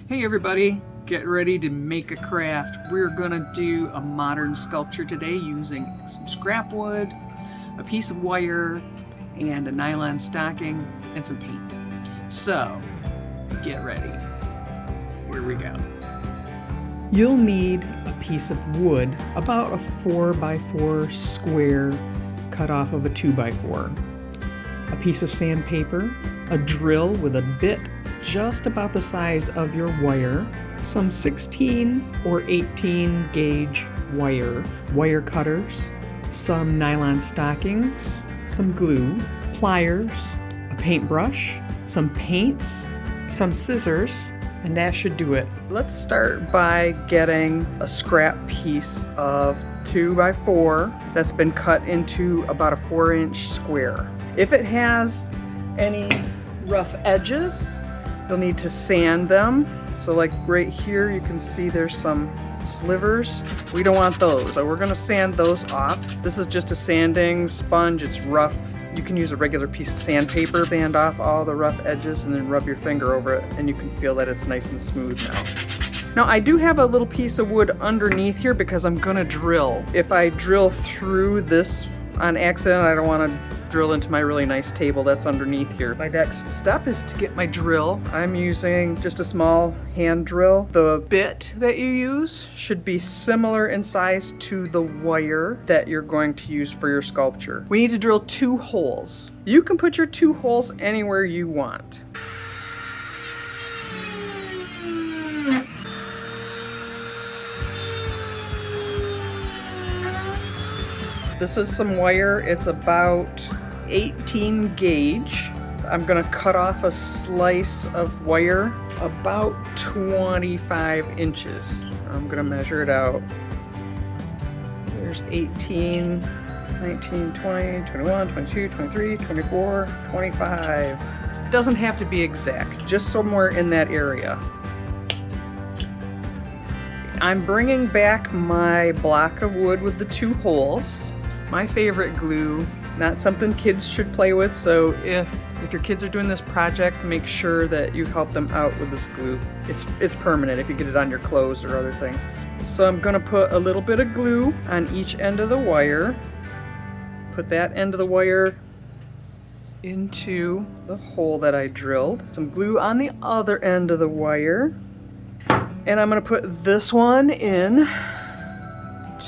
Hey everybody, get ready to make a craft. We're gonna do a modern sculpture today using some scrap wood, a piece of wire, and a nylon stocking, and some paint. So, get ready. Here we go. You'll need a piece of wood, about a 4x4 square cut off of a 2x4, a piece of sandpaper, a drill with a bit just about the size of your wire, some 16 or 18 gauge wire cutters, some nylon stockings, some glue, pliers, a paintbrush, some paints, some scissors, and that should do it. Let's start by getting a scrap piece of 2x4 that's been cut into about a 4-inch square. If it has any rough edges, you'll need to sand them. So like right here, you can see there's some slivers. We don't want those, so we're gonna sand those off. This is just a sanding sponge, it's rough. You can use a regular piece of sandpaper, sand off all the rough edges and then rub your finger over it and you can feel that it's nice and smooth now. Now I do have a little piece of wood underneath here because I'm gonna drill. If I drill through this on accident, I don't wanna drill into my really nice table that's underneath here. My next step is to get my drill. I'm using just a small hand drill. The bit that you use should be similar in size to the wire that you're going to use for your sculpture. We need to drill 2 holes. You can put your 2 holes anywhere you want. This is some wire. It's about 18 gauge. I'm gonna cut off a slice of wire about 25 inches. I'm gonna measure it out. There's 18, 19, 20, 21, 22, 23, 24, 25. It doesn't have to be exact, just somewhere in that area. I'm bringing back my block of wood with the 2 holes. My favorite glue, not something kids should play with, so if your kids are doing this project, make sure that you help them out with this glue. It's permanent if you get it on your clothes or other things. So I'm gonna put a little bit of glue on each end of the wire. Put that end of the wire into the hole that I drilled. Some glue on the other end of the wire. And I'm gonna put this one in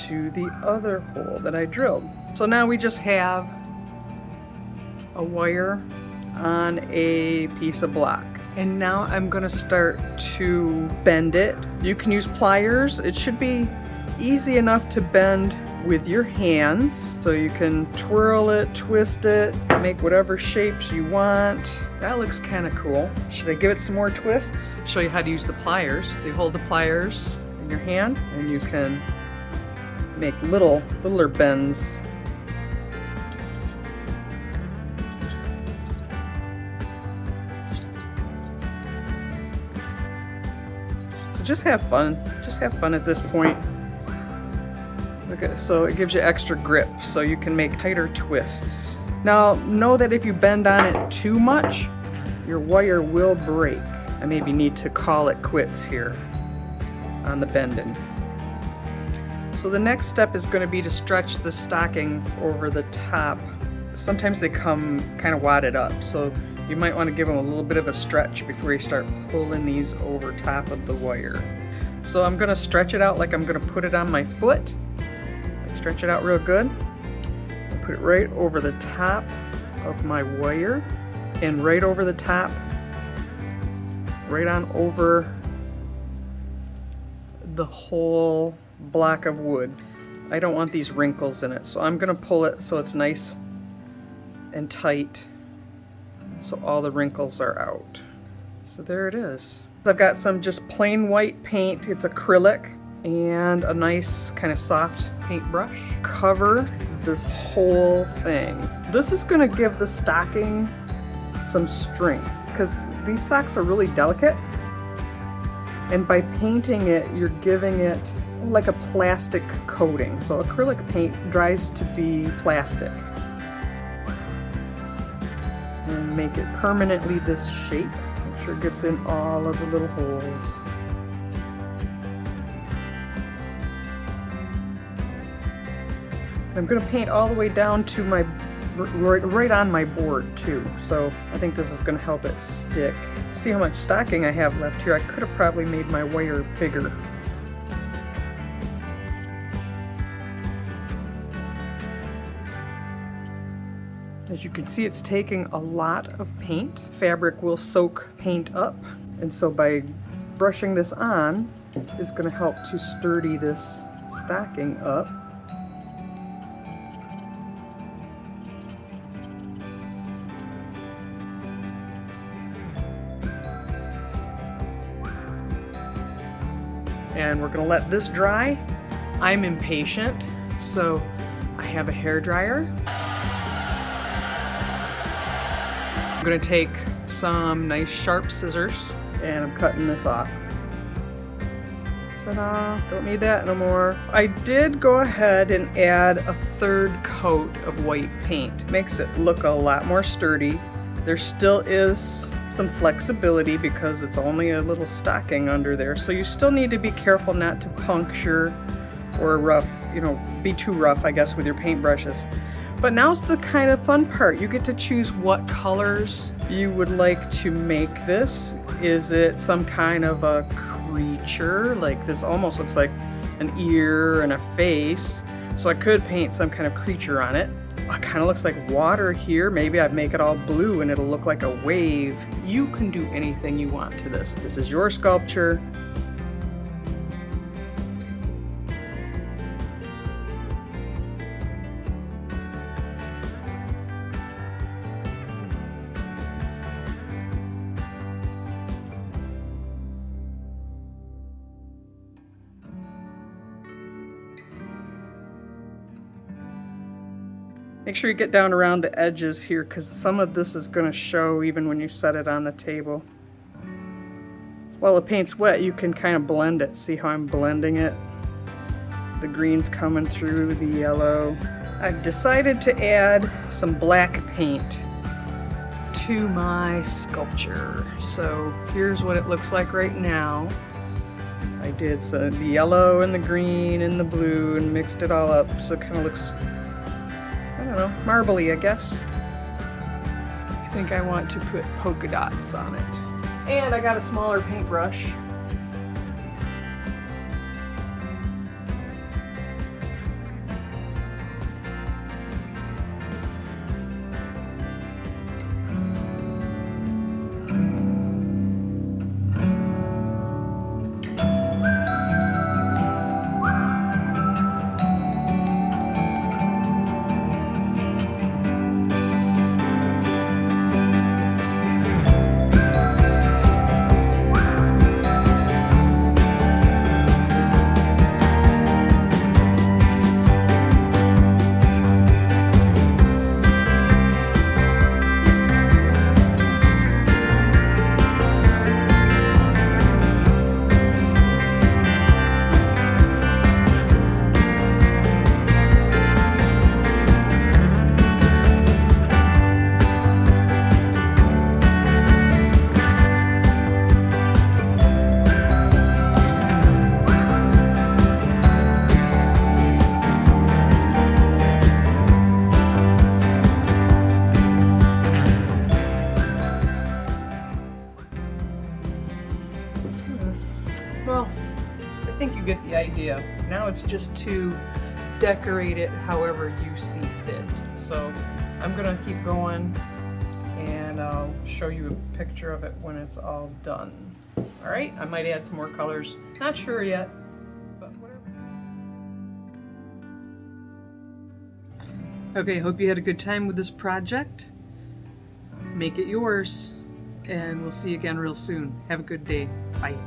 to the other hole that I drilled. So now we just have a wire on a piece of block. And now I'm gonna start to bend it. You can use pliers. It should be easy enough to bend with your hands. So you can twirl it, twist it, make whatever shapes you want. That looks kind of cool. Should I give it some more twists? Show you how to use the pliers. You hold the pliers in your hand and you can make littler bends. So just have fun at this point. Okay, so it gives you extra grip so you can make tighter twists. Now know that if you bend on it too much, your wire will break. I maybe need to call it quits here on the bending. So the next step is going to be to stretch the stocking over the top. Sometimes they come kind of wadded up, so you might want to give them a little bit of a stretch before you start pulling these over top of the wire. So I'm going to stretch it out like I'm going to put it on my foot. Stretch it out real good. Put it right over the top of my wire and right over the top, right on over the whole block of wood. I don't want these wrinkles in it, so I'm gonna pull it so it's nice and tight so all the wrinkles are out. So there it is. I've got some just plain white paint. It's acrylic and a nice kind of soft paintbrush. Cover this whole thing. This is gonna give the stocking some strength because these socks are really delicate. And by painting it, you're giving it like a plastic coating. So acrylic paint dries to be plastic. And make it permanently this shape. Make sure it gets in all of the little holes. I'm going to paint all the way down to my, right on my board too, so I think this is going to help it stick. See how much stocking I have left here. I could have probably made my wire bigger. As you can see, it's taking a lot of paint. Fabric will soak paint up, and so by brushing this on is going to help to sturdy this stocking up. And we're gonna let this dry. I'm impatient, so I have a hair dryer. I'm gonna take some nice sharp scissors and I'm cutting this off. Ta-da, don't need that no more. I did go ahead and add a third coat of white paint. Makes it look a lot more sturdy. There still is some flexibility because it's only a little stocking under there, so you still need to be careful not to puncture or be too rough, I guess, with your paintbrushes. But now's the kind of fun part. You get to choose what colors you would like to make this. Is it some kind of a creature? Like this almost looks like an ear and a face, so I could paint some kind of creature on it. It kind of looks like water here. Maybe I'd make it all blue and it'll look like a wave. You can do anything you want to this. This is your sculpture. Make sure you get down around the edges here because some of this is going to show even when you set it on the table. While the paint's wet, you can kind of blend it. See how I'm blending it? The green's coming through the yellow. I've decided to add some black paint to my sculpture. So here's what it looks like right now. I did the yellow and the green and the blue and mixed it all up so it kind of looks, I don't know, marbly, I guess. I think I want to put polka dots on it. And I got a smaller paintbrush. Well, I think you get the idea. Now it's just to decorate it however you see fit. So I'm gonna keep going and I'll show you a picture of it when it's all done. All right, I might add some more colors. Not sure yet, but whatever. Okay, hope you had a good time with this project. Make it yours, and we'll see you again real soon. Have a good day. Bye.